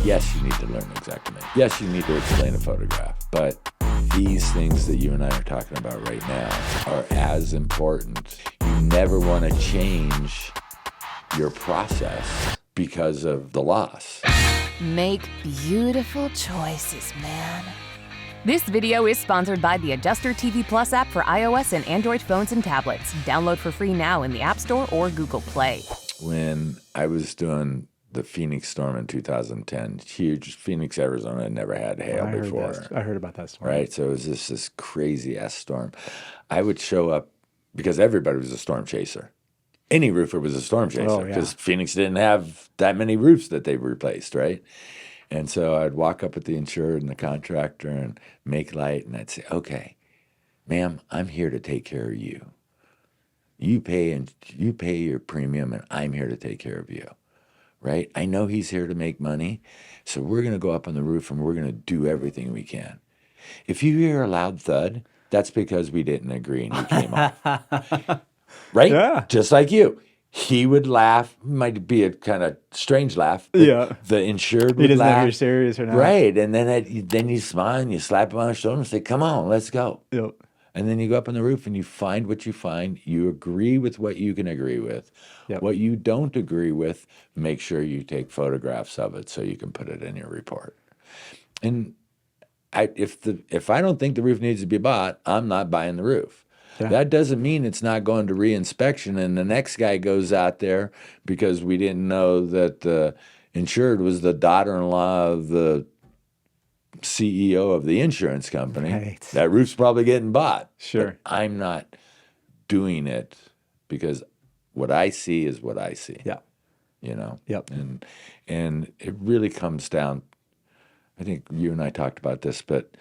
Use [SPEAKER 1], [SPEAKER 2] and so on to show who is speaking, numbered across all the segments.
[SPEAKER 1] Yes, you need to learn xactimate. Yes, you need to explain a photograph. But these things that you and I are talking about right now are as important. You never want to change your process because of the loss.
[SPEAKER 2] Make beautiful choices, man. This video is sponsored by the Adjuster TV Plus app for iOS and Android phones and tablets. Download for free now in the App Store or Google Play.
[SPEAKER 1] When I was doing the Phoenix storm in 2010, huge. Phoenix, Arizona had never had hail before.
[SPEAKER 3] I heard about that storm.
[SPEAKER 1] Right, so it was this crazy-ass storm. I would show up because everybody was a storm chaser. Any roofer was a storm chaser because Phoenix didn't have that many roofs that they replaced, right? And so I'd walk up with the insured and the contractor and make light, and I'd say, okay, ma'am, I'm here to take care of you. You pay your premium, and I'm here to take care of you, right? I know he's here to make money, so we're going to go up on the roof, and we're going to do everything we can. If you hear a loud thud, that's because we didn't agree and you came off. Right?
[SPEAKER 3] Yeah.
[SPEAKER 1] Just like you. He would laugh. Might be a kind of strange laugh.
[SPEAKER 3] Yeah.
[SPEAKER 1] The insured would
[SPEAKER 3] He doesn't
[SPEAKER 1] laugh.
[SPEAKER 3] know if you're serious or not.
[SPEAKER 1] Right. And then you smile and you slap him on the shoulder and say, come on, let's go.
[SPEAKER 3] Yep.
[SPEAKER 1] And then you go up on the roof and you find what you find. You agree with what you can agree with.
[SPEAKER 3] Yep.
[SPEAKER 1] What you don't agree with, make sure you take photographs of it so you can put it in your report. And if I don't think the roof needs to be bought, I'm not buying the roof.
[SPEAKER 3] Yeah.
[SPEAKER 1] That doesn't mean it's not going to reinspection and the next guy goes out there because we didn't know that the insured was the daughter-in-law of the CEO of the insurance company.
[SPEAKER 3] Right.
[SPEAKER 1] That roof's probably getting bought.
[SPEAKER 3] Sure.
[SPEAKER 1] But I'm not doing it because what I see is what I see.
[SPEAKER 3] Yeah.
[SPEAKER 1] You know?
[SPEAKER 3] Yep.
[SPEAKER 1] And it really comes down, I think you and I talked about this, but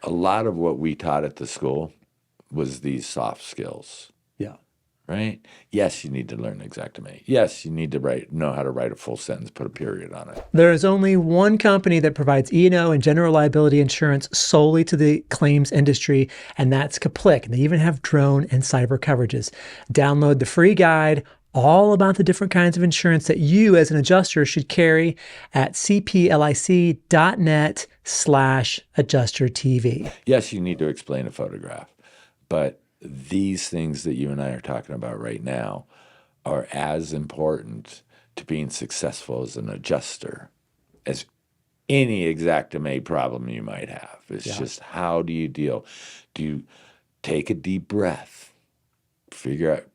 [SPEAKER 1] a lot of what we taught at the school was these soft skills,
[SPEAKER 3] Yeah.
[SPEAKER 1] right? Yes, you need to learn xactimate. Yes, you need to know how to write a full sentence, put a period on it.
[SPEAKER 4] There is only one company that provides E&O and general liability insurance solely to the claims industry, and that's Kaplik. And they even have drone and cyber coverages. Download the free guide all about the different kinds of insurance that you as an adjuster should carry at cplic.net/adjustertv.
[SPEAKER 1] Yes, you need to explain a photograph, but these things that you and I are talking about right now are as important to being successful as an adjuster as any xactimate problem you might have. It's just how do you deal? Do you take a deep breath, figure out,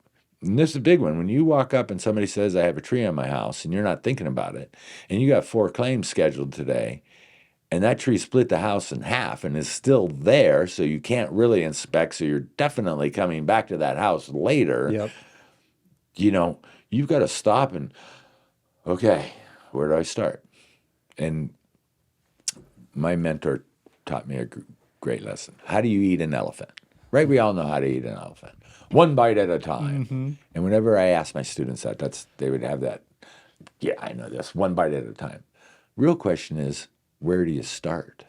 [SPEAKER 1] and this is a big one. When you walk up and somebody says, I have a tree on my house, and you're not thinking about it, and you got 4 claims scheduled today, and that tree split the house in half and is still there, so you can't really inspect, so you're definitely coming back to that house later.
[SPEAKER 3] Yep.
[SPEAKER 1] You know, you've got to stop and, okay, where do I start? And my mentor taught me a great lesson. How do you eat an elephant? Right? We all know how to eat an elephant. One bite at a time.
[SPEAKER 3] Mm-hmm.
[SPEAKER 1] And whenever I ask my students that, they would have that, yeah, I know this, one bite at a time. Real question is, where do you start?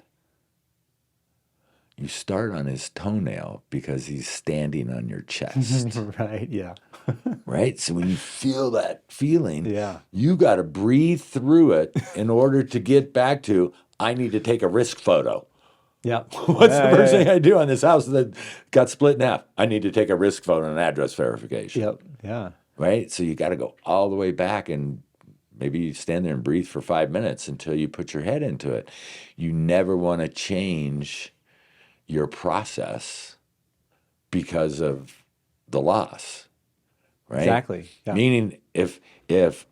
[SPEAKER 1] You start on his toenail because he's standing on your chest.
[SPEAKER 3] Right, yeah.
[SPEAKER 1] Right? So when you feel that feeling,
[SPEAKER 3] Yeah.
[SPEAKER 1] you got to breathe through it in order to get back to, I need to take a risk photo.
[SPEAKER 3] Yep.
[SPEAKER 1] What's the first thing I do on this house that got split in half? I need to take a risk photo and address verification.
[SPEAKER 3] Yep. Yeah.
[SPEAKER 1] Right? So you got to go all the way back and maybe you stand there and breathe for 5 minutes until you put your head into it. You never want to change your process because of the loss, right?
[SPEAKER 3] Exactly. Yeah.
[SPEAKER 1] Meaning if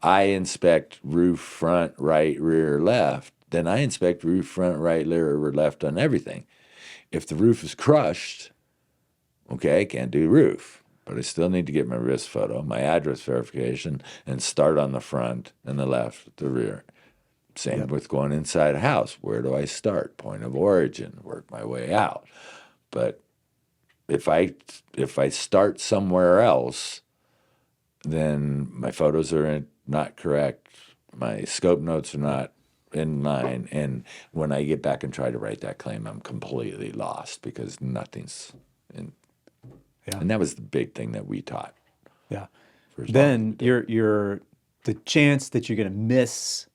[SPEAKER 1] I inspect roof front, right, rear, left, then I inspect roof front, right, rear, left on everything. If the roof is crushed, okay, I can't do roof, but I still need to get my wrist photo, my address verification, and start on the front and the left, the rear. Same with going inside a house. Where do I start? Point of origin, work my way out. But if I start somewhere else, then my photos are not correct, my scope notes are not in line, and when I get back and try to write that claim, I'm completely lost because nothing's in.
[SPEAKER 3] Yeah.
[SPEAKER 1] And that was the big thing that we taught.
[SPEAKER 3] Yeah.
[SPEAKER 1] for as long as
[SPEAKER 3] Then
[SPEAKER 1] we did.
[SPEAKER 3] you're the chance that you're going to miss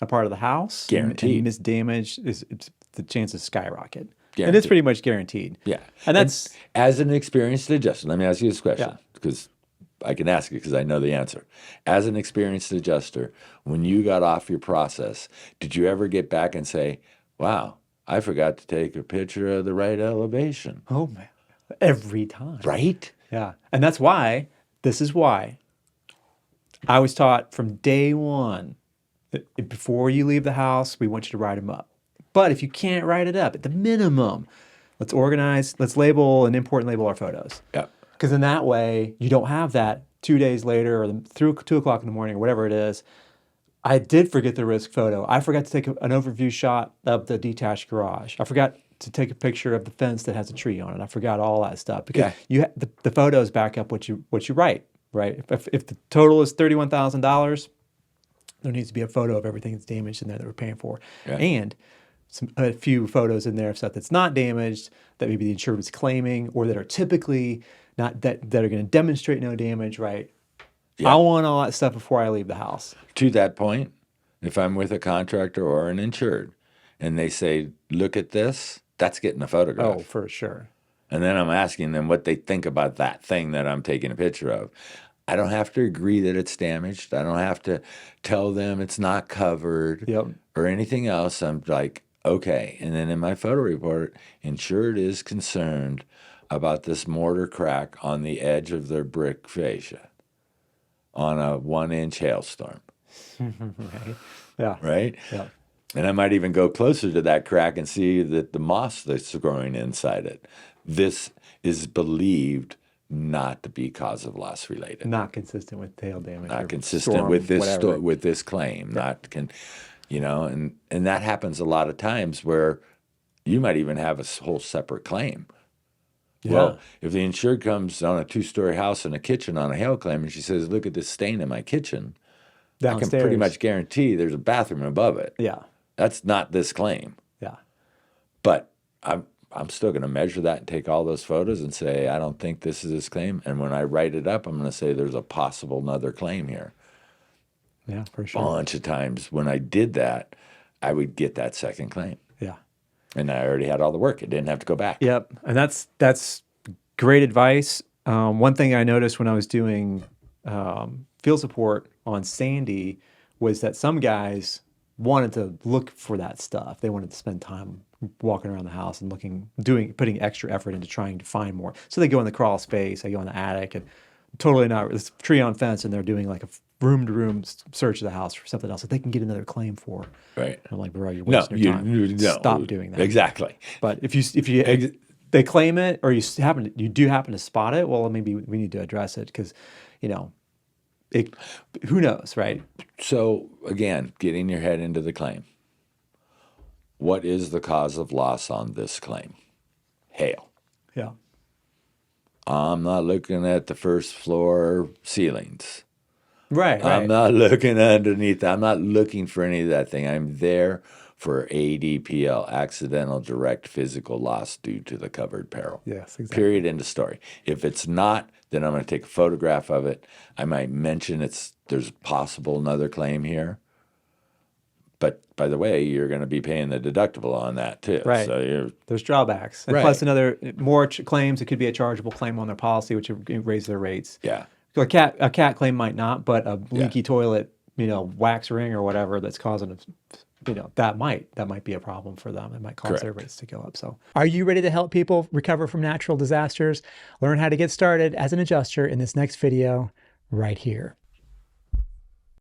[SPEAKER 3] a part of the house,
[SPEAKER 1] Guaranteed.
[SPEAKER 3] and missed damage, the chances skyrocket. And it's
[SPEAKER 1] Guaranteed.
[SPEAKER 3] pretty much guaranteed.
[SPEAKER 1] Yeah.
[SPEAKER 3] And that's
[SPEAKER 1] as an experienced adjuster, let me ask you this question
[SPEAKER 3] Yeah.
[SPEAKER 1] because I can ask it because I know the answer. As an experienced adjuster, when you got off your process, did you ever get back and say, wow, I forgot to take a picture of the right elevation?
[SPEAKER 3] oh man, every time.
[SPEAKER 1] Right?
[SPEAKER 3] Yeah. And this is why I was taught from day one that before you leave the house, we want you to write them up. But if you can't write it up, at the minimum, let's organize, let's label and import and label our photos.
[SPEAKER 1] Yeah.
[SPEAKER 3] Because in that way, you don't have that 2 days later or through 2 o'clock in the morning or whatever it is. I did forget the risk photo. I forgot to take an overview shot of the detached garage. I forgot to take a picture of the fence that has a tree on it. I forgot all that stuff because the photos back up what you write, right? If the total is $31,000, there needs to be a photo of everything that's damaged in there that we're paying for, and a few photos in there of stuff that's not damaged that maybe the insured is claiming or that are typically not that are going to demonstrate no damage, right? I want all that stuff before I leave the house.
[SPEAKER 1] To that point, if I'm with a contractor or an insured and they say, look at this, that's getting a photograph.
[SPEAKER 3] Oh, for sure.
[SPEAKER 1] And then I'm asking them what they think about that thing that I'm taking a picture of. I don't have to agree that it's damaged. I don't have to tell them it's not covered or anything else. I'm like, okay. And then in my photo report, insured is concerned about this mortar crack on the edge of their brick fascia on a 1-inch hailstorm.
[SPEAKER 3] Right. Yeah.
[SPEAKER 1] Right?
[SPEAKER 3] Yeah.
[SPEAKER 1] And I might even go closer to that crack and see that the moss that's growing inside it. This is believed not to be cause of loss related.
[SPEAKER 3] Not consistent with hail damage.
[SPEAKER 1] Not
[SPEAKER 3] or
[SPEAKER 1] consistent
[SPEAKER 3] storm,
[SPEAKER 1] with this
[SPEAKER 3] whatever.
[SPEAKER 1] with this claim. And that happens a lot of times where you might even have a whole separate claim.
[SPEAKER 3] Yeah.
[SPEAKER 1] Well, if the insured comes on a 2-story house and a kitchen on a hail claim and she says, look at this stain in my kitchen, I can
[SPEAKER 3] Downstairs.
[SPEAKER 1] pretty much guarantee there's a bathroom above it.
[SPEAKER 3] Yeah.
[SPEAKER 1] That's not this claim.
[SPEAKER 3] Yeah.
[SPEAKER 1] But I'm still going to measure that and take all those photos and say, I don't think this is this claim. And when I write it up, I'm going to say there's a possible another claim here.
[SPEAKER 3] Yeah, for sure.
[SPEAKER 1] Bunch of times when I did that, I would get that second claim.
[SPEAKER 3] Yeah.
[SPEAKER 1] And I already had all the work. I didn't have to go back.
[SPEAKER 3] Yep. And that's great advice. One thing I noticed when I was doing field support on Sandy was that some guys wanted to look for that stuff. They wanted to spend time walking around the house and putting extra effort into trying to find more. So they go in the crawl space, they go in the attic, and totally not, this tree on fence, and they're doing like a room-to-room search of the house for something else that they can get another claim for.
[SPEAKER 1] Right.
[SPEAKER 3] I'm like, bro, you're wasting your time. Stop doing that.
[SPEAKER 1] Exactly.
[SPEAKER 3] But if they claim it, or you do happen to spot it, well, maybe we need to address it because, who knows, right?
[SPEAKER 1] So again, getting your head into the claim. What is the cause of loss on this claim? Hail.
[SPEAKER 3] Yeah.
[SPEAKER 1] I'm not looking at the first floor ceilings.
[SPEAKER 3] Right.
[SPEAKER 1] I'm not looking underneath. I'm not looking for any of that thing. I'm there for ADPL, accidental direct physical loss due to the covered peril.
[SPEAKER 3] Yes, exactly.
[SPEAKER 1] Period, end of story. If it's not, then I'm going to take a photograph of it. I might mention there's possible another claim here. But by the way, you're going to be paying the deductible on that too.
[SPEAKER 3] Right.
[SPEAKER 1] So
[SPEAKER 3] there's drawbacks. And
[SPEAKER 1] Right.
[SPEAKER 3] plus more claims, it could be a chargeable claim on their policy, which would raise their rates.
[SPEAKER 1] yeah.
[SPEAKER 3] So a cat claim might not, but a leaky toilet, wax ring or whatever that's causing that might be a problem for them. It might cause their rates to go up. So,
[SPEAKER 4] Are you ready to help people recover from natural disasters? Learn how to get started as an adjuster in this next video right here.